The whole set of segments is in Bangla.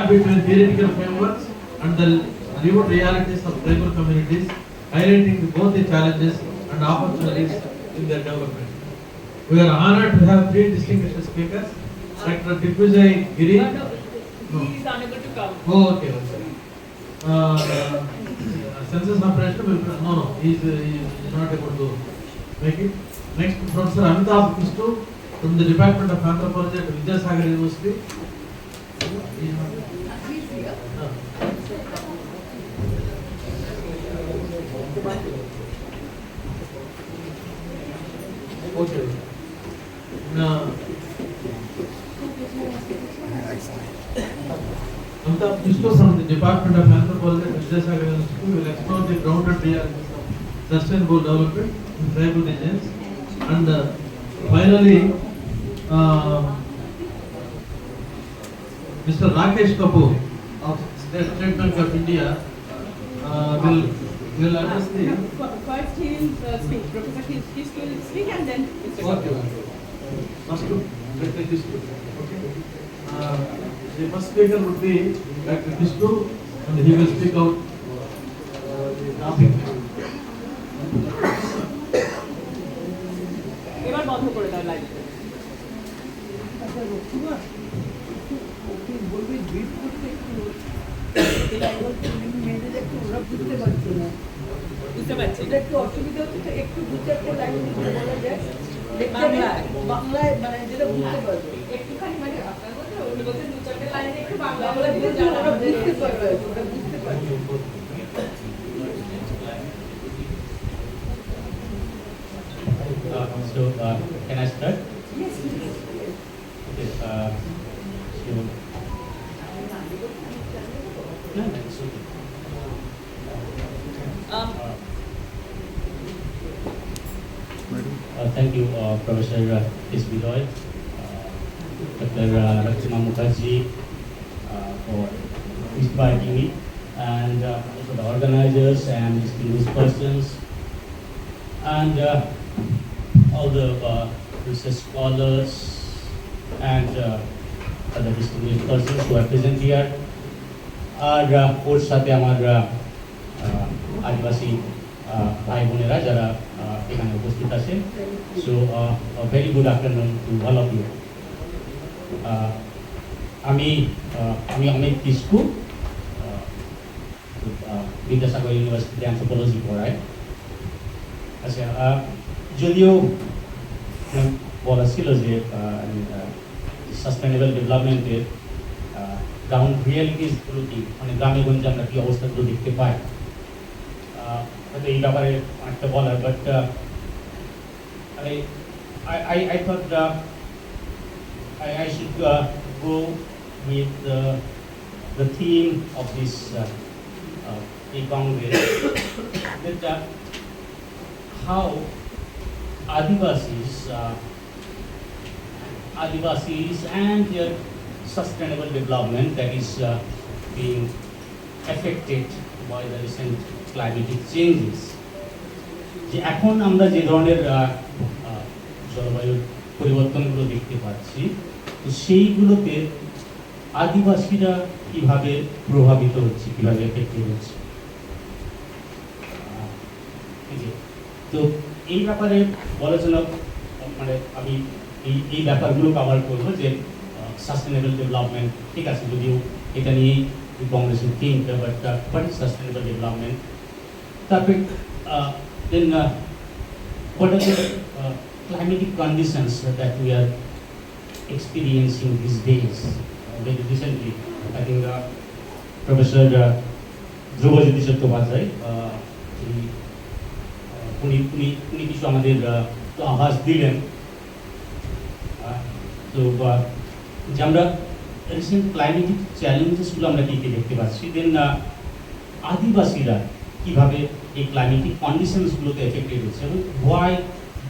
between theoretical frameworks and the lived realities of tribal communities, highlighting both the challenges and opportunities in their development. We are honored to have three distinguished speakers. Dr. Digvijay Giri. He is unable to come. Oh, okay. Census operator will he is not able to make it. Next, Professor Amitabh Kustu from the Department of Anthropology at Vidyasagar University. Okay. Amitabh Kustu from the Department of Anthropology at Vidyasagar University will explore the grounded realities of sustainable development in tribal regions. And finally, Mr. Rakesh Kapoor of State Bank of India will address the. First he will speak. Professor Kishk will speak and then Mr. Okay. First, Dr. Kishk. Okay. The first speaker would be Dr. Kishk, and he will speak out the topic. এবার বন্ধ করে দাও লাইভ। বুঝতে পারছি একটু অসুবিধা হচ্ছে, একটু দু চারটে লাইন বলা যায় বাংলায়, মানে যেটা বুঝতে পারবে একটুখানি, মানে আপনার বলতে উনি বলছেন দু চারটে লাইনে একটু বাংলা বাংলা বলে দিলে জানা ওরা বুঝতে পারবে, ওরা বুঝতে পারবে। Can I start? Yes, yes. Okay. No, it's okay. Thank you, Professor S. Bidoy, Dr. Raksima Mukherjee for inviting me, and also the organizers and distinguished persons, and all the research scholars and other distinguished persons who are present here. আর ওর সাথে আমার আদিবাসী ভাই বোনেরা যারা এখানে উপস্থিত আছেন। So very good afternoon to all of you. আমি অমিত কিস্কু, বিদ্যাসাগর ইউনিভার্সিটিতে অ্যানথ্রোপোলজি পড়াই। আচ্ছা, যদিও বলা ছিল যে সাস্টেনেবল ডেভেলপমেন্টের গ্রাউন্ড রিয়েলিটিসগুলো কি, মানে গ্রামে গঞ্জে আমরা কী অবস্থাগুলো দেখতে পাই, হয়তো এই ব্যাপারে অনেকটা বলার, but I thought I should go with the theme of this congress, that how Adivasis and their sustainable development that is being affected by the recent climatic changes. যে এখন আমরা যে ধরনের জলবায়ুর পরিবর্তনগুলো দেখতে পাচ্ছি, তো সেইগুলোতে আদিবাসীরা কিভাবে প্রভাবিত হচ্ছে, কিভাবে এফেক্টেড হচ্ছে। তো এই ব্যাপারে বলার জন্য মানে আমি এই ব্যাপারগুলো কভার করবো, যে সাস্টেনেবল ডেভেলপমেন্ট, ঠিক আছে, যদিও এটা নিয়েই কংগ্রেসের থিম, বাট সাস্টেনেবল ডেভেলপমেন্ট। তারপরে then what are the climatic conditions that we are experiencing these days? Very recently, I think Professor Dhrubajyoti Chattopadhyay উনি কিছু আমাদের আভাস দিলেন। তো যে আমরা রিসেন্ট ক্লাইমেটিক চ্যালেঞ্জেসগুলো আমরা কী কী দেখতে পাচ্ছি, দেন আদিবাসীরা কীভাবে এই ক্লাইমেটিক কন্ডিশনসগুলোতে এফেক্টেড হচ্ছে, এবং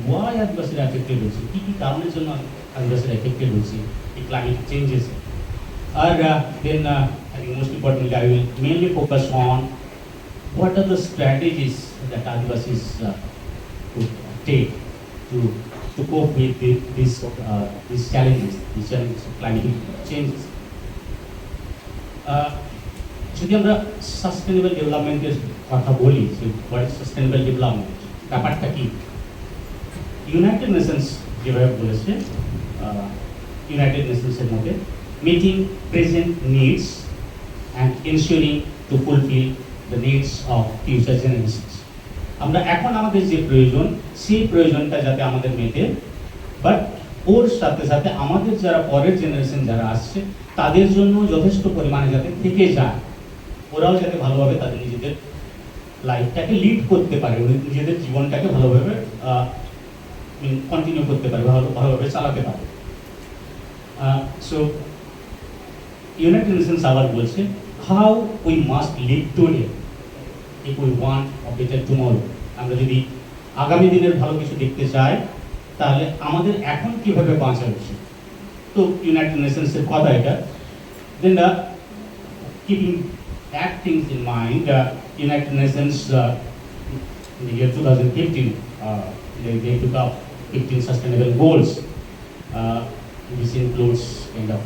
ওয়াই আদিবাসীরা এফেক্টেড হচ্ছে, কী কী কারণের জন্য আদিবাসীরা এফেক্টেড হচ্ছে এই ক্লাইমেটিক চেঞ্জেসে। আর then I think most importantly I will mainly focus on what are the strategies that Adivasis could take to cope with these challenges of climatic changes. যদি আমরা সাস্টেনেবল ডেভেলপমেন্টের কথা বলি, যে হোয়াট ইজ সাস্টেনেবল ডেভেলপমেন্ট, ব্যাপারটা কি? ইউনাইটেড নেশনস যেভাবে বলেছে, ইউনাইটেড নেশনসের মধ্যে meeting present needs and ensuring two fulfil the needs of future generations. আমরা এখন আমাদের যে প্রয়োজন, সেই প্রয়োজনটা যাতে আমাদের মেটে, বাট ওর সাথে সাথে আমাদের যারা পরের জেনারেশন যারা আসছে তাদের জন্য যথেষ্ট পরিমাণে যাতে থেকে যায়, ওরাও যাতে ভালোভাবে তাদের নিজেদের লাইফটাকে লিড করতে পারে, নিজেদের জীবনটাকে ভালোভাবে কন্টিনিউ করতে পারে, ভালোভাবে চালাতে পারে। সো ইউনাইটেড নেশনস আবার বলছে how we must live today if we want a better tomorrow. আমরা যদি আগামী দিনের ভালো কিছু দেখতে চাই তাহলে আমাদের এখন কিভাবে বাঁচা উচিত। তো ইউনাইটেড নেশনসের কথা এটা। দেন keeping that things in mind, United Nations in the year 2015 they took up 15 sustainable goals. This includes kind of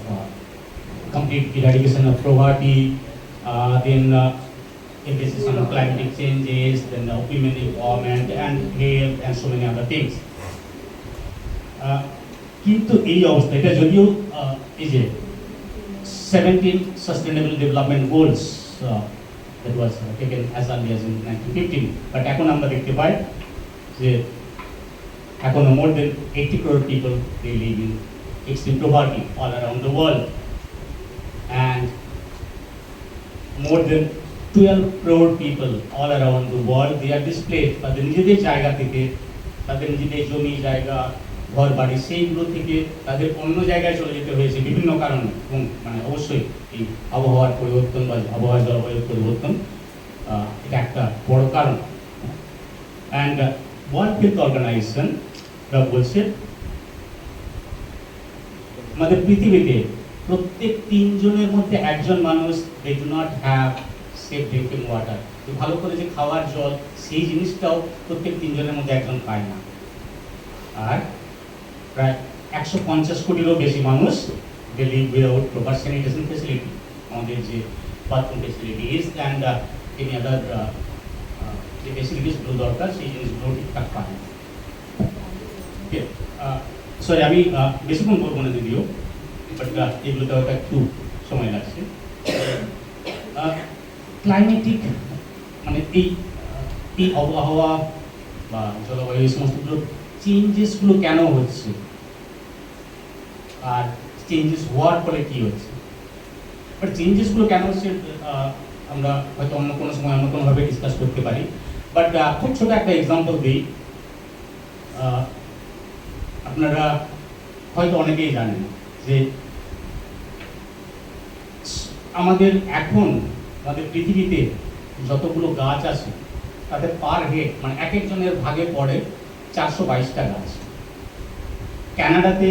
complete eradication of poverty, then emphasis on climatic changes, then women empowerment and health and so many other things. কিন্তু এই অবস্থা, এটা যদিও এই যে 17 sustainable development goals that was taken as early as in 1915, but এখন আমরা দেখতে পাই যে এখন more than 80 crore people they live in extreme poverty all around the world, and more than 12 crore people all around the world they are displaced তাদের নিজেদের জায়গা থেকে, তাদের নিজেদের জমি জায়গা ঘর বাড়ি সেইগুলো থেকে তাদের অন্য জায়গায় চলে যেতে হয়েছে বিভিন্ন কারণে, এবং মানে অবশ্যই এই আবহাওয়ার পরিবর্তন বা আবহাওয়া জলবায়ুর পরিবর্তন এটা একটা বড় কারণ। অ্যান্ড ওয়ার্ল্ড হেলথ অর্গানাইজেশন বলছে আমাদের পৃথিবীতে প্রত্যেক 3 জনের মধ্যে একজন মানুষ they do not have safe drinking water, ভালো করে যে খাওয়ার জল সেই জিনিসটাও প্রত্যেক 3 জনের মধ্যে একজন পায় না। আর প্রায় 150 কোটিরও বেশি মানুষ they live without proper sanitation facility, আমাদের যে bathroom facilities and any other যে ফেসিলিটিসগুলো দরকার সেই জিনিসগুলো ঠিকঠাক পায় না। সরি আমি বেশিক্ষণ বলবো না যদিও, বাট এগুলোতে হয়তো একটু সময় লাগছে। ক্লাইমেটিক মানে এই আবহাওয়া বা জলবায়ু এই সমস্তগুলো চেঞ্জেসগুলো কেন হচ্ছে আর চেঞ্জেস হওয়ার ফলে কী হচ্ছে, বাট চেঞ্জেসগুলো কেন হচ্ছে আমরা হয়তো অন্য কোনো সময় অন্য কোনোভাবে ডিসকাস করতে পারি, বাট খুব ছোটো একটা এক্সাম্পল দিই। আপনারা হয়তো অনেকেই জানেন যে আমাদের এখন আমাদের পৃথিবীতে যতগুলো গাছ আছে তাদের পার হেড মানে এক একজনের ভাগে পড়ে 422টা গাছ। কানাডাতে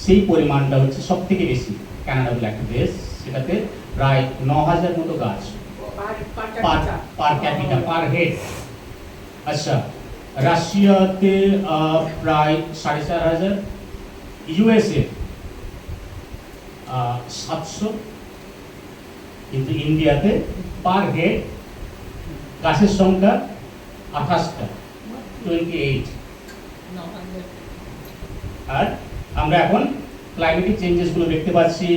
সেই পরিমাণটা হচ্ছে সব থেকে বেশি, কানাডা বলে একটা দেশ, সেটাতে প্রায় 9000 মতো গাছ পার ক্যাপিটা পার হেড। আচ্ছা, রাশিয়াতে প্রায় 4500, ইউএসএ 700, কিন্তু ইন্ডিয়াতে পার হেড গাছের সংখ্যা 28টা 28। আর আমরা এখন ক্লাইমেটিক চেঞ্জেসগুলো দেখতে পাচ্ছি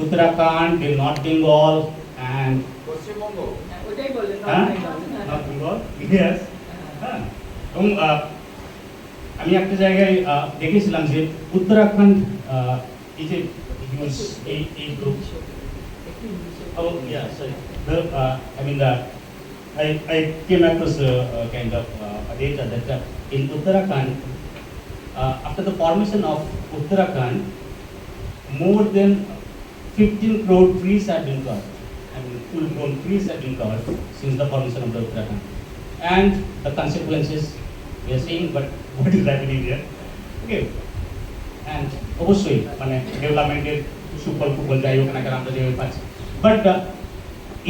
উত্তরাখণ্ড, নর্থ বেঙ্গল অ্যান্ড পশ্চিমবঙ্গ, ওটাই বললেন নর্থ বেঙ্গল, ইয়েস। হ্যাঁ, এবং আমি একটা জায়গায় দেখেছিলাম যে উত্তরাখণ্ড এই যে এই group, oh yeah, sorry. I came across kind of data that in Uttarakhand, after the formation of Uttarakhand, more than 15 crore trees have been cut. I mean, full-grown trees have been cut since the formation of the Uttarakhand. And the consequences we are seeing, but what is happening there? Okay. And obviously, মানে ডেভেলপমেন্টের সুফল কুফল যাই হোক না কেন আমরা যেভাবে পাচ্ছি, বাট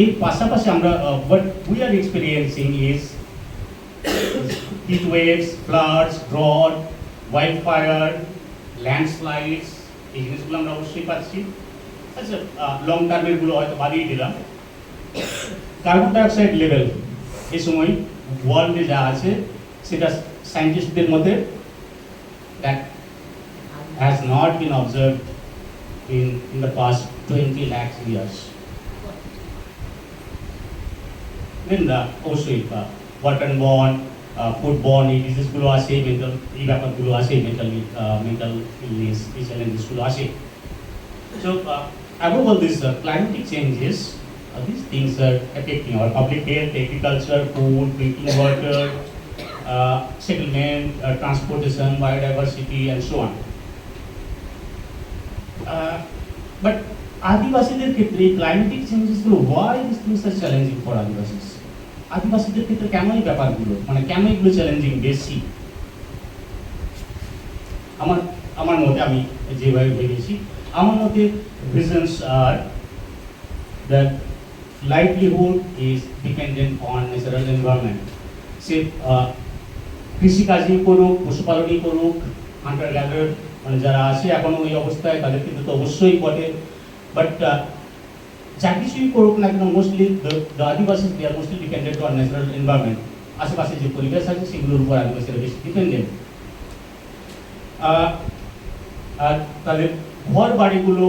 এর পাশাপাশি আমরা what we are experiencing is heat waves, floods, drought, wildfire, landslides, এই জিনিসগুলো আমরা অবশ্যই পাচ্ছি। আচ্ছা লং টার্মের গুলো হয়তো বাড়িয়ে দিলাম। কার্বন ডাইঅক্সাইড লেভেল এই সময় ওয়ার্ল্ডে যা আছে সেটা সায়েন্টিস্টদের মধ্যে that has not been observed in the past 20 lakh years. Then অবশ্যই waterborne, foodborne এই ডিজিজগুলো আছে, মেন্টাল এই ব্যাপারগুলো আছে, মেন্টাল ইলনেস এই চ্যালেঞ্জেসগুলো আছে। So above all this climatic changes, these things are affecting our public health, agriculture, food, drinking water, settlement, transportation, biodiversity, and so on. But আদিবাসীদের ক্ষেত্রে ক্লাইমেটিক চেঞ্জেসগুলো why these things are challenging for আদিবাসীস? আদিবাসীদের ক্ষেত্রে কেন এই ব্যাপারগুলো মানে কেন এগুলো চ্যালেঞ্জিং বেশি? আমার মতে আমি যেভাবে ভেবেছি আমার মতে reasons are that livelihood is dependent on natural environment. সে কৃষিকাজই করুক, পশুপালনই করুক, হান্টার গ্যাদার মানে যারা আছে এখনো ওই অবস্থায় তাদের কিন্তু তো অবশ্যই বটে, বাট যা কিছুই করুক না কেন mostly the adivasi they are mostly dependent on natural environment. আশেপাশে যে পরিবেশ আছে সেগুলোর উপর আদিবাসীরা বেশি ডিপেন্ডেন্ট। আর তাদের ঘর বাড়িগুলো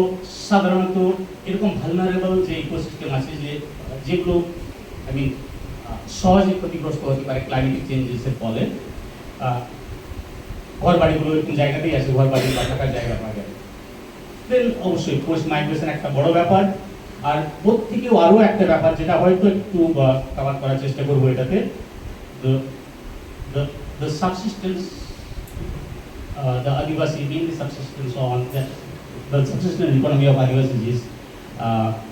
সাধারণত এরকম ভালনারেবল যে ইকোসিস্টেম আছে যেগুলো সহজে ক্ষতিগ্রস্ত হতে পারে ক্লাইমেটিক চেঞ্জেসের ফলে। ঘর বাড়িগুলো এরকম জায়গাতেই আছে, ঘর বাড়ি বা থাকার জায়গা পাওয়া যায়। দেন অবশ্যই পোস্ট মাইগ্রেশন একটা বড় ব্যাপার। আর ওর থেকেও আরও একটা ব্যাপার যেটা হয়তো একটু কভার করার চেষ্টা করবো এটাতে, the subsistence, the Adivasi mainly subsistence on the subsistence economy of Adivasis is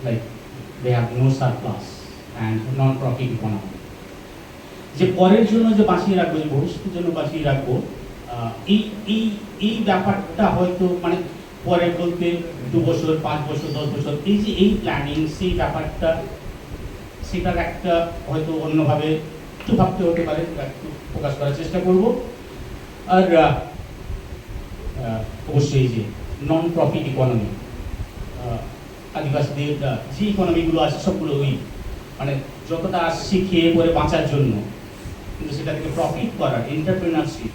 like they have no surplus and non-profit economy. যে পরের জন্য যে বাঁচিয়ে রাখবো, যে ভবিষ্যতের জন্য বাঁচিয়ে রাখবো, এই ব্যাপারটা হয়তো মানে পরে বলতে 2 বছর 5 বছর 10 বছর এই যে এই প্ল্যানিং সেই ব্যাপারটা সেটার একটা হয়তো অন্যভাবে একটু ভাবতে হতে পারে, একটু প্রকাশ করার চেষ্টা করব। আর অবশ্যই যে নন প্রফিট ইকোনমি, আদিবাসীদের যে ইকোনমিগুলো আছে সবগুলো ওই মানে যতটা আসছে খেয়ে পরে বাঁচার জন্য, কিন্তু সেটা থেকে প্রফিট করার এন্টারপ্রেনারশিপ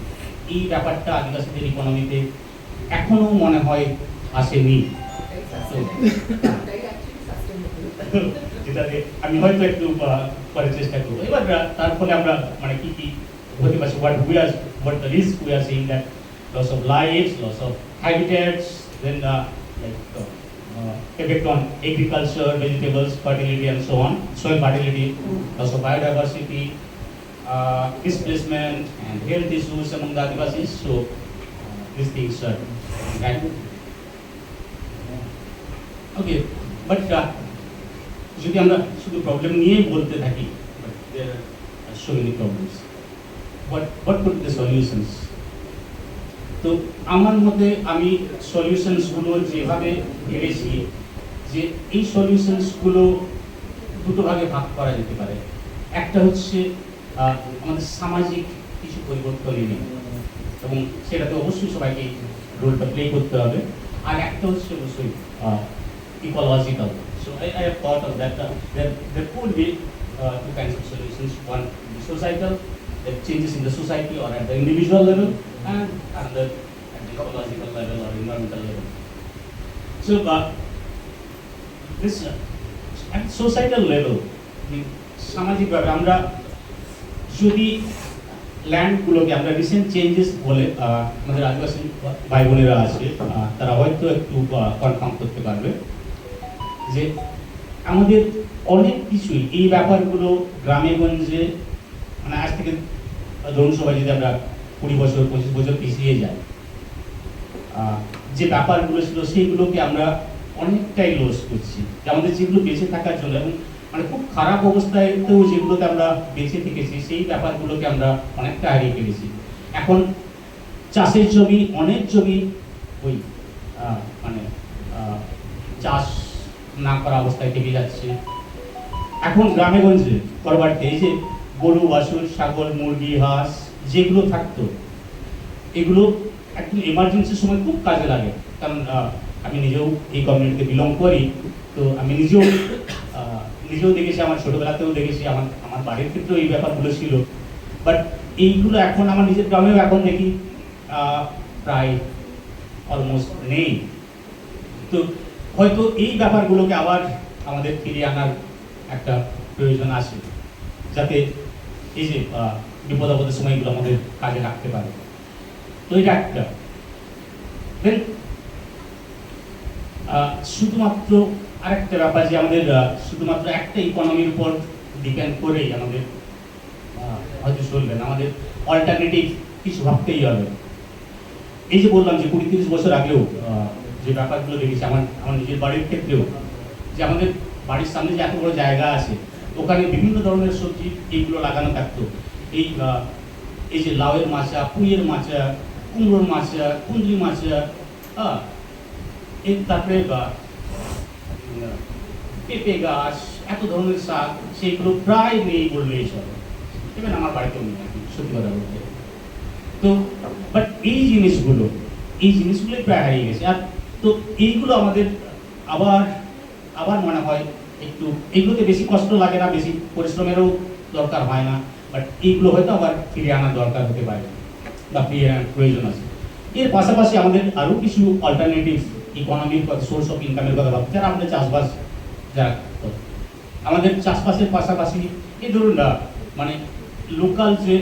এই ব্যাপারটা আদিবাসীদের ইকোনমিতে এখনো মনে হয় আসেনি। যেটাতে আমি হয়তো একটু করার চেষ্টা করবো। এবার তার ফলে আমরা মানে কি কি হতে পারছি, what the risk we are seeing, that loss of lives, loss of habitats, then effect on agriculture, vegetables, fertility and so on, soil fertility, loss of biodiversity, displacement and health issues among the Adivasis. So these things are right. Okay, but যদি আমরা শুধু প্রবলেম নিয়ে বলতে থাকি, but there are so many problems. What could be the solutions? তো আমার মতে আমি সলিউশনসগুলো যেভাবে ভেবেছি যে এই সলিউশনসগুলো দুটো ভাগে ভাগ করা যেতে পারে। একটা হচ্ছে আমাদের সামাজিক কিছু পরিবর্তন এনে, এবং সেটাতে অবশ্যই সবাইকে রোলটা প্লে করতে হবে। আর একটা হচ্ছে অবশ্যই ecological. So I have thought of that. There could be two kinds of solutions. One is societal, that changes in the society or at the individual level, and another at the ecological level or environmental level. So this at societal level, সামাজিকভাবে আমরা যদি ল্যান্ডগুলোকে আমরা রিসেন্ট চেঞ্জেস বলে আমাদের আদিবাসী ভাই বোনেরা আছে তারা হয়তো একটু কনফার্ম করতে পারবে যে আমাদের অনেক কিছুই এই ব্যাপারগুলো গ্রামে গঞ্জে মানে আজ থেকে ধরুন সবাই যদি আমরা 20 বছর 25 বছর পিছিয়ে যাই, যে ব্যাপারগুলো ছিল সেইগুলোকে আমরা অনেকটাই লস করছি। আমাদের যেগুলো বেঁচে থাকার জন্য এবং মানে খুব খারাপ অবস্থায়তেও যেগুলোতে আমরা বেঁচে থেকেছি সেই ব্যাপারগুলোকে আমরা অনেকটা হারিয়ে ফেলেছি। এখন চাষের জমি, অনেক জমি ওই মানে চাষ না করা অবস্থায় থেকে যাচ্ছে। এখন গ্রামে গঞ্জে করবারতে এই যে গরু, বাছুর, ছাগল, মুরগি, হাঁস যেগুলো থাকতো এগুলো একদম এমার্জেন্সির সময় খুব কাজে লাগে। কারণ আমি নিজেও এই কমিউনিটিতে বিলং করি, তো আমি নিজেও দেখেছি, আমার ছোটোবেলাতেও দেখেছি, আমার বাড়ির ক্ষেত্রেও এই ব্যাপারগুলো ছিল। বাট এইগুলো এখন আমার নিজের গ্রামেও এখন দেখি প্রায় অলমোস্ট নেই। তো হয়তো এই ব্যাপারগুলোকে আবার আমাদের ফিরিয়ে আনার একটা প্রয়োজন আছে, যাতে এই যে বিপদ আপদের সময়গুলো আমাদের কাজে রাখতে পারে। তো এটা একটা। দেন শুধুমাত্র আরেকটা ব্যাপার যে আমাদের শুধুমাত্র একটা ইকোনমির উপর ডিপেন্ড করেই আমাদের হয়তো চলবে না, আমাদের অল্টারনেটিভ কিছু ভাবতেই হবে। এই যে বললাম যে 20-30 বছর আগেও যে ব্যাপারগুলো দেখেছি আমার নিজের বাড়ির ক্ষেত্রেও, যে আমাদের বাড়ির সামনে যে এত বড় জায়গা আছে, ওখানে বিভিন্ন ধরনের সবজি এইগুলো লাগানো থাকতো। এই যে লাউয়ের মাচা, পুঁইয়ের মাচা, কুমড়োর মাচা, কুঁদরি মাচা, তারপরে পেঁপে গাছ, এত ধরনের শাক, সেইগুলো প্রায় নেই বললেই চলে। ইভেন আমার বাড়িতেও নেই, সত্যি কথা বলতে। তো বাট এই জিনিসগুলোই প্রায় হারিয়ে গেছে। আর তো এইগুলো আমাদের আবার মনে হয় একটু, এইগুলোতে বেশি কষ্ট লাগে না, বেশি পরিশ্রমেরও দরকার হয় না, বাট এইগুলো হয়তো আবার ফিরিয়ে আনার দরকার হতে পারে বা ফিরিয়ে আনার প্রয়োজন আছে। এর পাশাপাশি আমাদের আরও কিছু অল্টারনেটিভ ইকোনমির কথা, সোর্স অফ ইনকামের কথা ভাবতে, যারা আমাদের চাষবাস, যারা আমাদের চাষবাসের পাশাপাশি এই ধরুন মানে লোকাল যে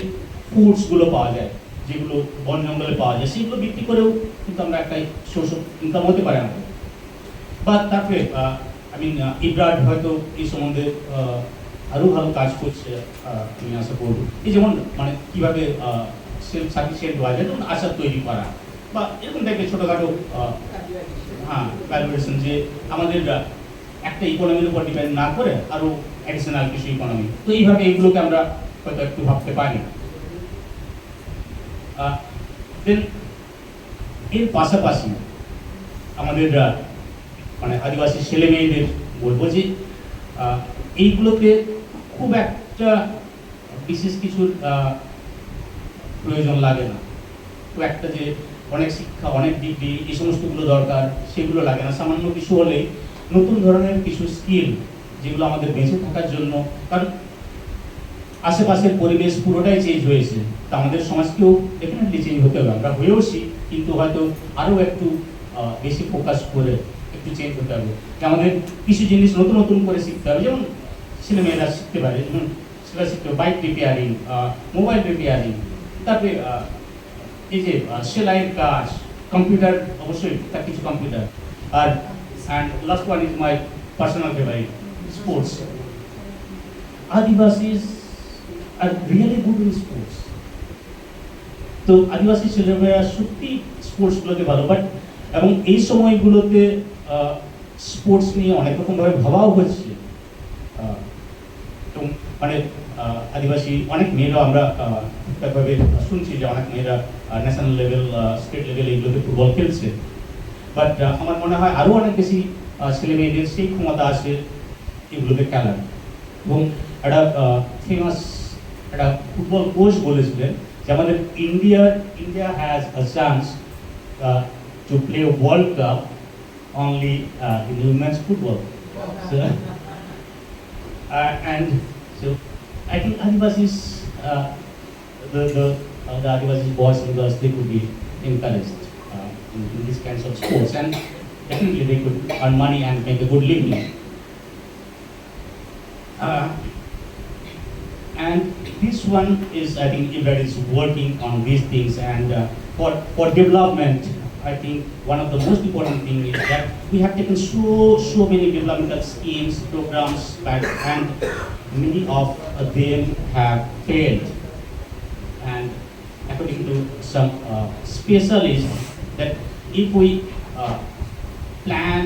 ফুডসগুলো পাওয়া যায়, যেগুলো বন জঙ্গলে পাওয়া যায়, সেগুলো বিক্রি করেও কিন্তু আমরা একটা সোর্স অফ ইনকাম হতে পারে আমাদের। বা তারপরে ইব্রাড হয়তো এই সম্বন্ধে আরও ভালো কাজ করছে, আমি আশা করব। এই যেমন মানে কীভাবে সেলফ সাফিসিয়েন্ট হওয়া যায়, যেমন আচার তৈরি করা বা এরকম টাইপের ছোটোখাটো ভ্যালুয়েশন, যে আমাদের একটা ইকোনমির উপর ডিপেন্ড না করে আরও অ্যাডিশনাল কিছু ইকোনমি। তো এইভাবে এইগুলোকে আমরা হয়তো একটু ভাবতে পারি। দেন এর পাশাপাশি আমাদের মানে আদিবাসী ছেলে মেয়েদের বলবো যে এইগুলোতে খুব একটা বিশেষ কিছুর প্রয়োজন লাগে না, খুব একটা যে অনেক শিক্ষা, অনেক ডিগ্রি, এই সমস্তগুলো দরকার, সেগুলো লাগে না। সামান্য কিছু হলেই নতুন ধরনের কিছু স্কিল, যেগুলো আমাদের বেঁচে থাকার জন্য, কারণ আশেপাশের পরিবেশ পুরোটাই চেঞ্জ হয়েছে, তা আমাদের সমাজকেও ডেফিনেটলি চেঞ্জ হতে হবে। আমরা হয়েওছি, কিন্তু হয়তো আরও একটু বেশি ফোকাস করে একটু চেঞ্জ হতে হবে। আমাদের কিছু জিনিস নতুন নতুন করে শিখতে হবে, যেমন ছেলেমেয়েরা শিখতে পারে, যেমন সেটা শিখতে হবে বাইক রিপেয়ারিং, মোবাইল রিপেয়ারিং, তারপরে এই যে সেলাইয়ের কাজ, কম্পিউটার, অবশ্যই তার কিছু কম্পিউটার, আর and last one is my personal favourite, sports. আদিবাসীজ are really good in sports. তো আদিবাসী ছেলেমেয়েরা সত্যি স্পোর্টসগুলোতে ভালো, বাট এবং এই সময়গুলোতে স্পোর্টস নিয়ে অনেক রকমভাবে ভাবাও হচ্ছে। এবং মানে আদিবাসী অনেক মেয়েরা, আমরা ঠিকঠাকভাবে শুনছি যে অনেক মেয়েরা ন্যাশনাল লেভেল, স্টেট লেভেল এইগুলোতে ফুটবল খেলছে। বাট আমার মনে হয় আরও অনেক বেশি ছেলে মেয়েদের সেই ক্ষমতা আছে এগুলোতে খেলার। এবং একটা ফেমাস একটা ফুটবল কোচ বলেছিলেন যে আমাদের India has a chance to play a World Cup only in women's football. So, and so I think Adivasis, the Adivasis boys and girls, they could be encouraged in these kinds of sports, and definitely they could earn money and make a good living. And this one is, I think, Ibrad is working on these things, and for development, I think one of the most important things is that we have taken so many developmental schemes, programs, and many of them have failed. And according to some specialists, that if we plan,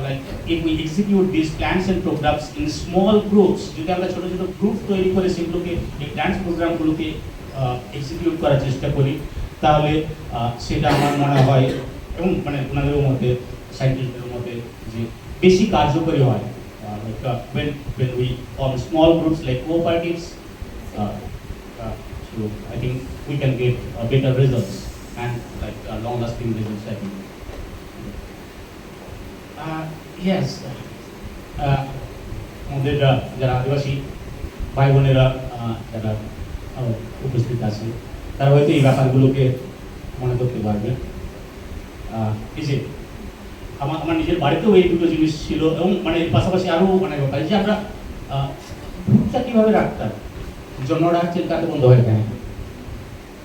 like if we execute these plans and programs in small groups, যদি আমরা ছোট ছোট গ্রুপ তৈরি করে সেগুলোকে এই প্ল্যান্স প্রোগ্রামগুলোকে এক্সিকিউট করার চেষ্টা করি, তাহলে সেটা আমার মনে হয়, এবং মানে ওনাদেরও মতে, সাইন্টিস্টদের মতে, যে বেশি কার্যকরী হয়। when we form small groups like cooperatives, so I think we can get better results and like long-lasting results, I think. Yes, আমাদের যারা আদিবাসী ভাই বোনেরা যারা উপস্থিত আছে তারা হয়তো এই ব্যাপারগুলোকে মনে করতে পারবে। এই যে আমার নিজের বাড়িতেও এই দুটো জিনিস ছিল, এবং মানে এর পাশাপাশি আরও অনেক ব্যাপার যে আমরা ভুট্টা কীভাবে রাখতাম, জন্মটা চিলকাতে বন্ধ হয়ে থাকে,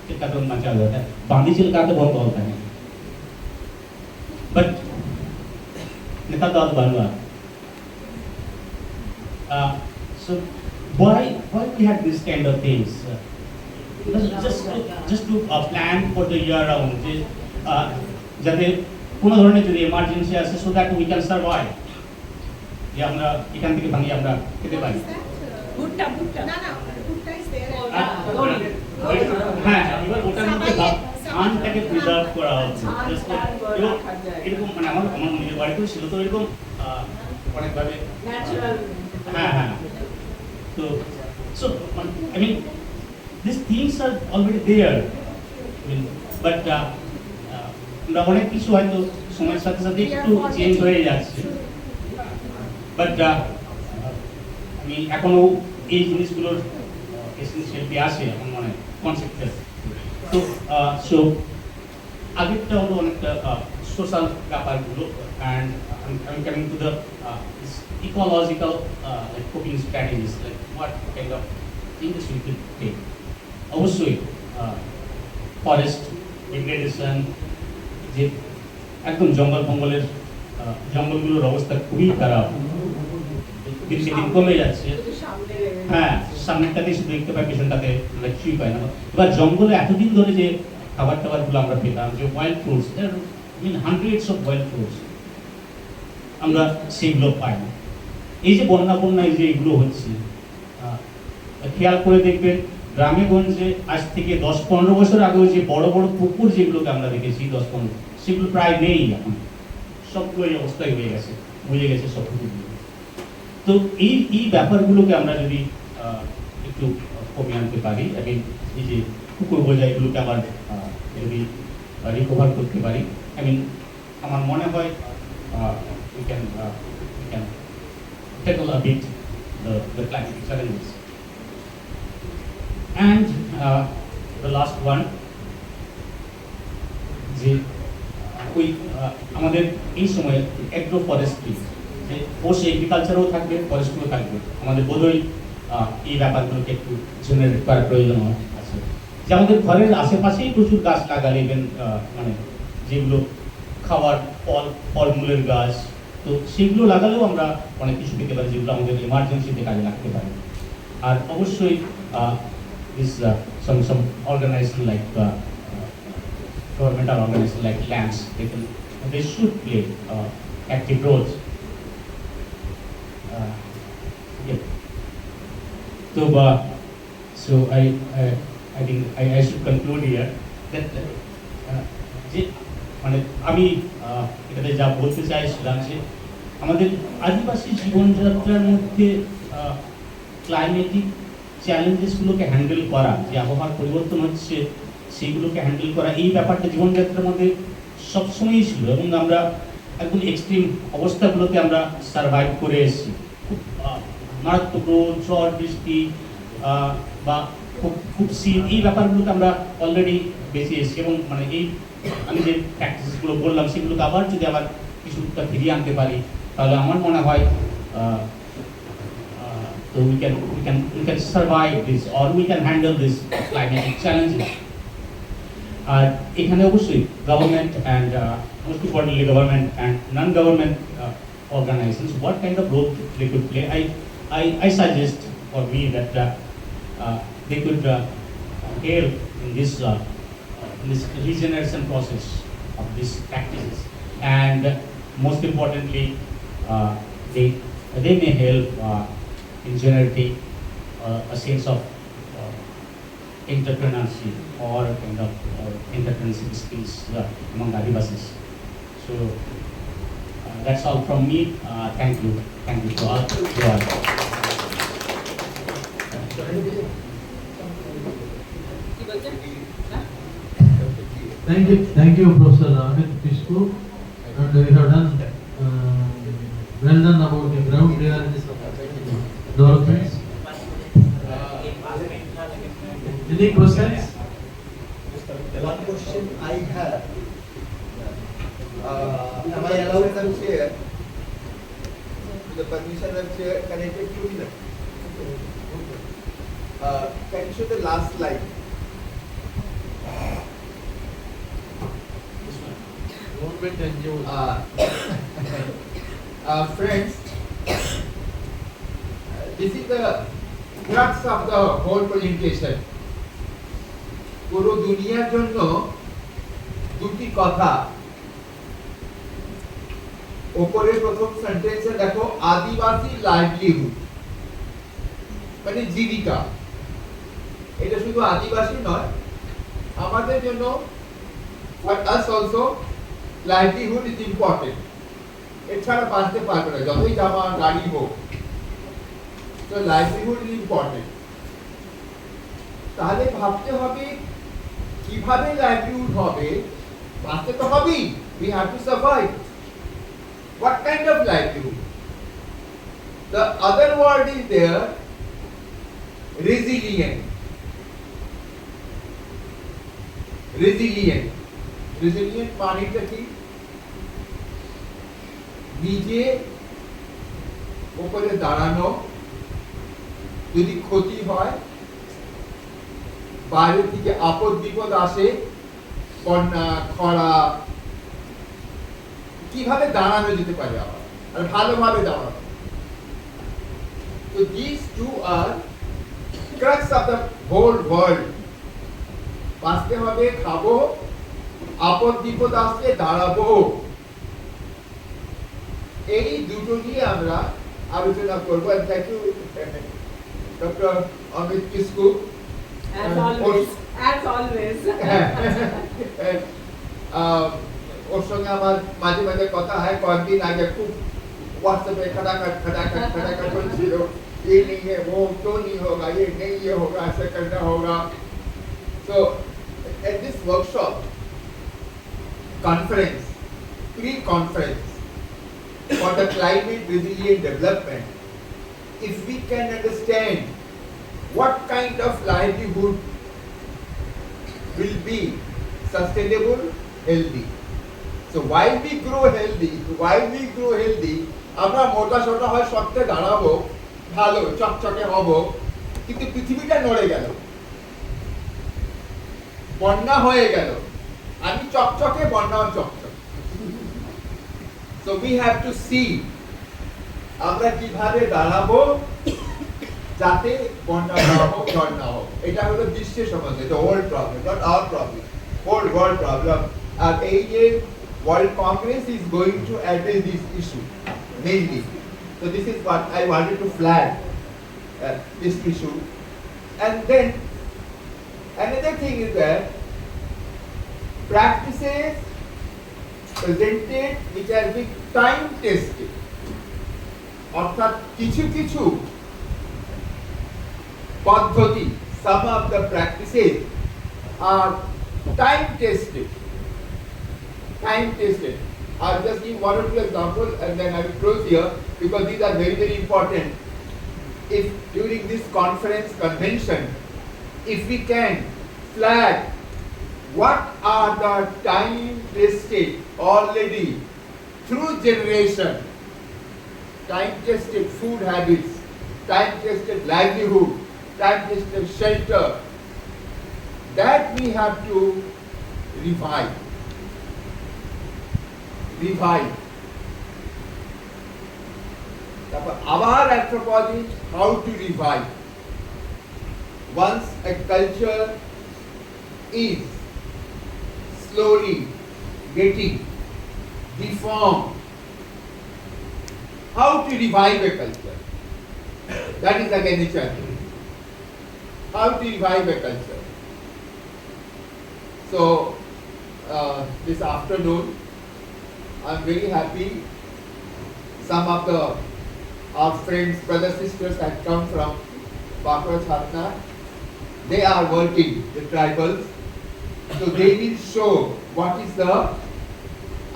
चिल्काते मचा जाता है, बांदी चिल्काते बहुत होता है, but निकल दाद बनवा। So why we had this kind of things? Just to plan for the year round, যাতে কোনো ধরনের যদি এমার্জেন্সি আসে, so that we can survive, যে আমরা এখান থেকে ভাঙিয়ে আমরা খেতে পারি। ভুট্টা না ভুট্টা ইজ देयर হ্যাঁ, এবার ওটার মধ্যে ধানটাকে প্রিজার্ভ করা হচ্ছে, এরকম মানে আমার নিজের বাড়িতেও ছিল, তো এরকম অনেকভাবে ন্যাচারাল। হ্যাঁ তো so I mean this things are already there, but আমরা অনেক কিছু হয়তো সময়ের সাথে সাথে একটু চেঞ্জ হয়ে যাচ্ছে, বাট আমি এখনো এই জিনিসগুলোর এসেন্সিয়ালিটি আছে এখন মানে কনসেপ্টে। তো সো আগেরটা হলো অনেকটা সোশ্যাল ব্যাপারগুলো, অ্যান্ড আমি coming to the ecological like coping strategies, like what kind of things we could take. অবশ্যই ফরেস্ট ডিগ্রেডেশন, যে একদম জঙ্গলের জঙ্গলগুলোর অবস্থা খুবই খারাপ, দিন কমে যাচ্ছে। হ্যাঁ, সামনেটাতে শুধু দেখতে পাই, পেছনটাতে আমরা কিছুই পাই না। এবার জঙ্গলে এতদিন ধরে যে খাবার টাবারগুলো আমরা পেতাম, যে wild fruits, hundreds of wild fruits, আমরা সেইগুলো পাই না। এই যে বন্যা এই যে এগুলো হচ্ছে, খেয়াল করে দেখবেন গ্রামে গঞ্জে আজ থেকে 10-15 বছর আগেও যে বড় বড় পুকুর যেগুলোকে আমরা দেখেছি 10-15, সেগুলো প্রায় নেই এখন, সবগুলো এই অবস্থায় হয়ে গেছে, বুঝে গেছে সব পুকুরগুলো। তো এই ব্যাপারগুলোকে আমরা যদি একটু কমিয়ে আনতে পারি, এবং এই যে পুকুর বোঝা এগুলোকে আবার যদি রিকভার করতে পারি, আমার মনে হয় we can tackle a bit the climatic challenges. And the last one, যে ওই আমাদের এই সময়ে অ্যাগ্রো ফরেস্ট্রি, যে পোস্ট এগ্রিকালচারও থাকবে, ফরেস্ট্রিও থাকবে, আমাদের বোধহয় এই ব্যাপারগুলোকে একটু জেনারেট করার প্রয়োজন আছে। যে আমাদের ঘরের আশেপাশেই প্রচুর গাছ লাগালে, মানে যেগুলো খাওয়ার ফলমূলের গাছ, তো সেগুলো লাগালেও আমরা অনেক কিছু পেতে পারি, যেগুলো আমাদের এমার্জেন্সিতে কাজে লাগতে পারে। আর অবশ্যই this some organization like governmental organization like LAMS, they should play active roles. So I think I should conclude here that যে মানে আমি এটাতে যা বলতে চাইছিলাম, যে আমাদের আদিবাসী জীবনযাত্রার মধ্যে ক্লাইমেটিক চ্যালেঞ্জেসগুলোকে হ্যান্ডেল করা, যে আবহাওয়ার পরিবর্তন হচ্ছে সেইগুলোকে হ্যান্ডেল করা, এই ব্যাপারটা জীবনযাত্রার মধ্যে সবসময়ই ছিল, এবং আমরা একদম এক্সট্রিম অবস্থাগুলোতে আমরা সার্ভাইভ করে এসেছি। খুব মারাত্মক রোদ, ঝড় বৃষ্টি বা খুব শীত, এই ব্যাপারগুলোকে আমরা অলরেডি বেঁচে এসেছি, এবং মানে এই আমি যে প্র্যাকটিসগুলো বললাম সেগুলোকে আবার যদি আবার কিছুটা ফিরিয়ে আনতে পারি, তাহলে আমার মনে হয় so we can survive this, or we can handle this climatic challenges. এখানে অবশ্যই government and most importantly government and non-government organizations, what kind of role they could play. I suggest for me that they could help in this regeneration process of these practices, and most importantly they may help in generating a sense of entrepreneurship or kind of entrepreneurship skills among Adivasis. So that's all from me. Thank you to all. Thank you, Professor Amit Pishku, and we have done Chandan about the ground realities of developments. Any questions? One question I have. Am I allowed, Madam Chair, with the permission of Chair, connected to me? Can you show the last slide? Government NGOs. Friends, this is the crux of the whole presentation. পুরো দুনিয়ার জন্য দুটি কথা। উপরে প্রথম সেন্টেন্সে দেখো আদিবাসী লাইভলিহুড মানে জীবিকা। এটা শুধু আদিবাসী নয়, আমাদের জন্য for us also livelihood is important. এছাড়া বাঁচতে পারবে না, যতই জামা গাড়ি হোক। তো লাইভলিহুড ইজ ইম্পর্টেন্ট। তাহলে ভাবতে হবে কিভাবে লাইভলিহুড হবে। বাঁচতে তো হবেই, we have to survive. What kind of livelihood? The other word is there, resilient. Resilient. Resilient মানেটা কি? নিজে উপরে দাঁড়ানো, যদি ক্ষতি হয়, বাইরে থেকে আপদ বিপদ আসে, বন্যা খরা, কিভাবে দাঁড়ানো যেতে পারে আবার আর ভালোভাবে দাঁড়ানো। So these two are crux of the whole world. বাঁচতে হবে, খাবো, আপদ বিপদ আসলে দাঁড়াবো। এই দুটো নিয়ে আমরা আলোচনা করবো। Thank you doctor Amit Kisku. As always, as always. ওর সঙ্গে আমার মাঝে মাঝে কথা হয়। কয়েকদিন আগে খুব হোয়াটসঅ্যাপে खटाखट চলছিল, ये नहीं है वो तो नहीं होगा, ये नहीं ये होगा, ऐसा करना होगा। So at this workshop, conference, pre-conference for the climate resilient development, if we can understand what kind of livelihood will be sustainable, healthy. So while we grow healthy, আমরা মোটা সোটা হয় সত্যি দাঁড়াবো, ভালো চকচকে হব, কিন্তু পৃথিবীটা নড়ে গেল, বন্যা হয়ে গেল, আমি চকচকে, বন্যাও চকচকে। So we have to see আমরা কিভাবে দাঁড়াবো যাতে বন্যা না হোক, ঝড় না হোক। এটা হলো বিশ্বের সমস্যা, এটা world problem, not our problem, whole world problem. আর এই যে World Congress is going to address this issue mainly. So this is what I wanted to flag, this issue. And then another thing is that practices presented which has been time tested. অর্থাৎ কিছু কিছু পদ্ধতি, some of the practices are time tested. I'll just give one or two examples and then I will close here because these are very, very important. If during this conference convention, if we can flag what are the time tested already through generation, time tested food habits, time tested livelihood, time tested shelter, that we have to revive. Our anthropology, how to revive. Once a culture is slowly getting deformed, how to revive a culture? That is again a challenge. How to revive a culture? So this afternoon, I'm very happy. Some of our friends, brothers, sisters had come from Bakra Chatna. They are working, the tribals. So they will show what is the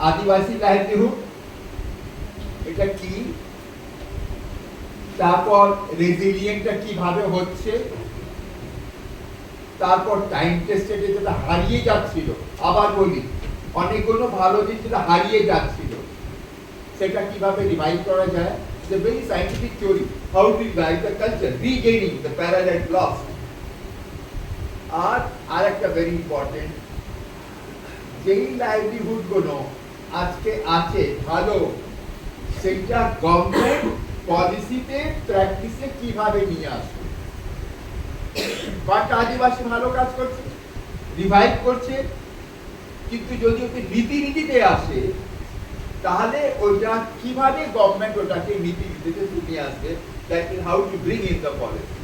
Adivasi livelihood. It's a key. তারপর রেজিলিয়েন্টটা কিভাবে হচ্ছে, তারপর টাইম টেস্টেড যেটা হারিয়ে যাচ্ছিল, আবার বলি অনেকগুলো ভালো জিনিস যেটা হারিয়ে যাচ্ছিল সেটা কিভাবে রিভাইভ করা যায়। It's a very scientific theory how to revive the culture, regaining the parallel lost. আর একটা very important, যেই লাইভলিহুড গুলো আজকে আছে ভালো, সেটা গভর্নমেন্ট পলিসিতে প্র্যাকটিসে কিভাবে নিয়ে আসবে। বাট আদিবাসী ভালো কাজ করছে, রিভাইভ করছে, কিন্তু যদি ওকে নীতিতে আসে তাহলে ওটা কিভাবে গভর্নমেন্ট ওটাকে নীতিতে নিয়ে আসবে, that is how to bring in the policy.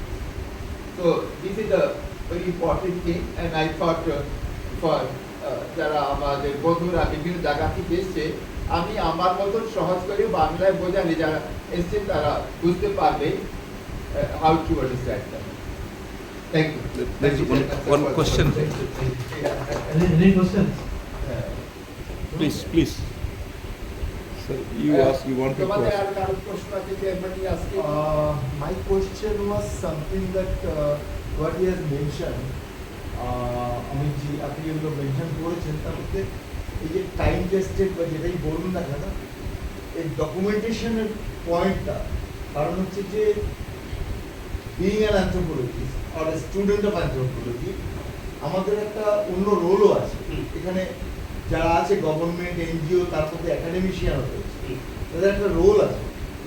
So this is a very important thing and I thought for যারা আমাদের বন্ধুরা বিভিন্ন জায়গা থেকে এসছে, আমি আমার মতন সহজ করে বাংলায় বোঝালে যারা এসছে তারা বুঝতে পারবে how to understand that. Thank you. There's one question. Any questions? Please. Sir, you want to তোমাদের ask? আর কারো প্রশ্ন আছে চেয়ারম্যানই আজকে? My question was something that what he has mentioned. Amitji আপনি যেগুলো মেনশন করেছেন তার মধ্যে এই যে টাইম টেস্টেড বা যেটাই বলুন না কেন, এই ডকুমেন্টেশনের পয়েন্টটা, কারণ হচ্ছে যে being an anthropologist or a student of anthropology, আমাদের একটা অন্য রোলও আছে এখানে। যারা আছে গভর্নমেন্ট, এনজিও, তার মধ্যে একাডেমিশিয়ানও রয়েছে, তাদের একটা রোল আছে।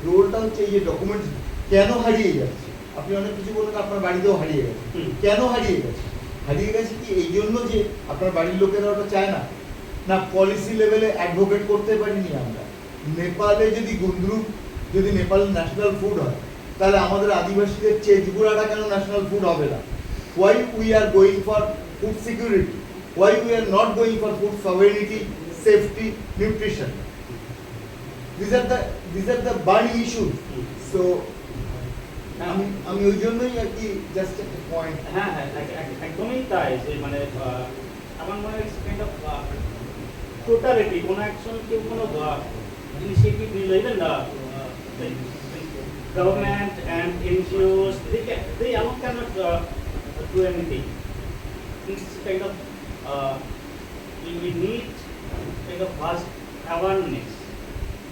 রোলটা হচ্ছে এই যে ডকুমেন্টস কেন হারিয়ে যাচ্ছে। আপনি অনেক কিছু বললেন আপনার বাড়িতেও হারিয়ে গেছে, কেন হারিয়ে গেছে? হারিয়ে গেছে কি এই জন্য যে আপনার বাড়ির লোকেরা ওটা চায় না, না পলিসি লেভেলে অ্যাডভোকেট করতে পারিনি আমরা। নেপালে যদি গুন্দ্রুক যদি নেপাল ন্যাশনাল ফুড হয়, তাহলে আমাদের আদিবাসীদের চেজগুড়াটা কেন ন্যাশনাল ফুড হবে না? Why we are going for food security, why we are not going for food sovereignty, safety, nutrition. These are the burning issues. So আমি ওই জন্যই আর কি জাস্ট একটা পয়েন্ট। হ্যাঁ একদমই তাই, যে মানে আমার মনে হয় কাইন্ড অফ টোটালিটি, কোনো অ্যাকশন কেউ কোনো ইনিশিয়েটিভ নিল, even government and NGOs, they alone cannot do anything. It's kind of we need kind of vast awareness,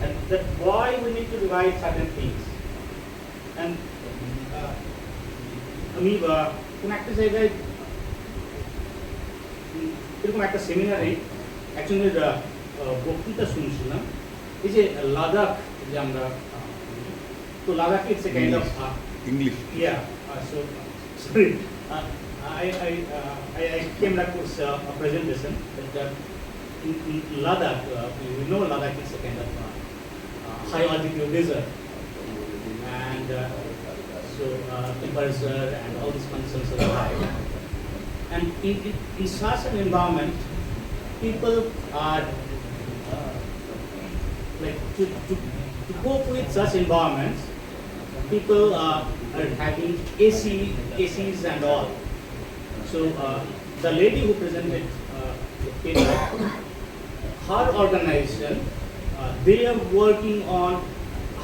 and that's why we need to revise certain things. And আমি কোন একটা জায়গায় এরকম একটা সেমিনারে একজনের বক্তৃতা শুনছিলাম, এই যে লাদাখ, যে আমরা তো Ladakh it's a kind of English. so sorry, I came across a presentation that in Ladakh, we know Ladakh is a kind of high altitude desert, and so temperature and all these conditions are high. And in such an environment, people are like to cope with such environments. People are having ACs and all. So the lady who presented the paper, her organization, they are working on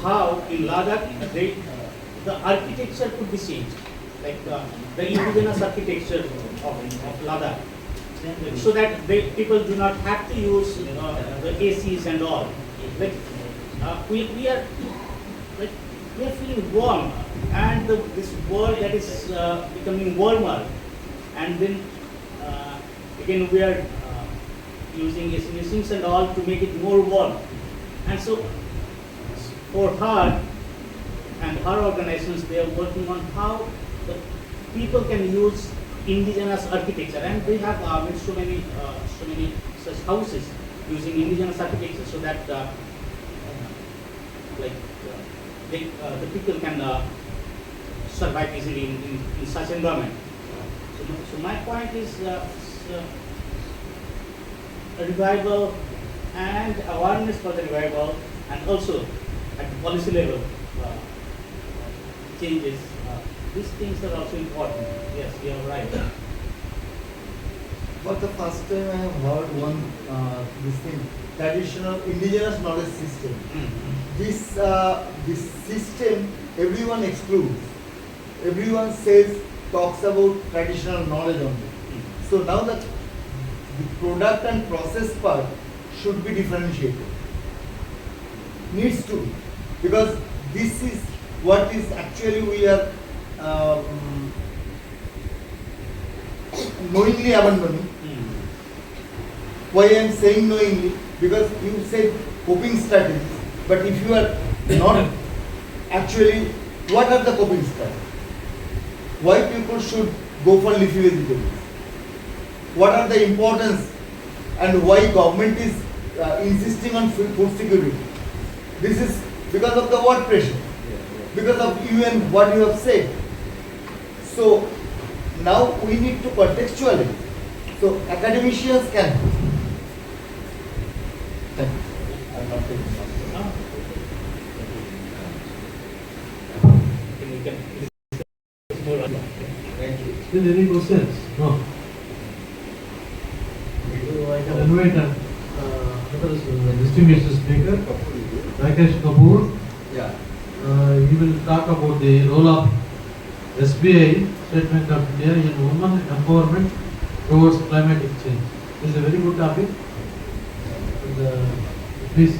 how in Ladakh the architecture could be changed, like the indigenous architecture of Ladakh, so that people do not have to use the ACs and all. Like we are feeling warm, and this world that is becoming warmer, and then again we are using AC machines and all to make it more warm. And so for her and her organizations, they are working on how the people can use indigenous architecture, and they have made so many such houses using indigenous architecture, so that the people can survive easily in such environment. So my point is a revival and awareness for the revival, and also at the policy level changes. These things are also important. Yes, you are right. For the first time, I have heard this thing, traditional indigenous knowledge system. This system, everyone excludes. Everyone talks about traditional knowledge only. So now that the product and process part should be differentiated. Needs to be. Because this is what is actually we are knowingly abandoning. Why I am saying knowingly? Because you said coping strategies, but if you are not actually, what are the coping strategies? Why people should go for leafy vegetables? What are the importance and why government is insisting on food security? This is because of the what pressure? Because of UN, what you have said. So now we need to contextualize. So academicians can. Thank you. I'm not taking much. Thank you. Still any questions? No. So I can invite another distinguished speaker, Rakesh Kapoor. Yeah. He will talk about the role of SBI, State Bank of India, in women empowerment towards climatic change. This is a very good topic. And, please.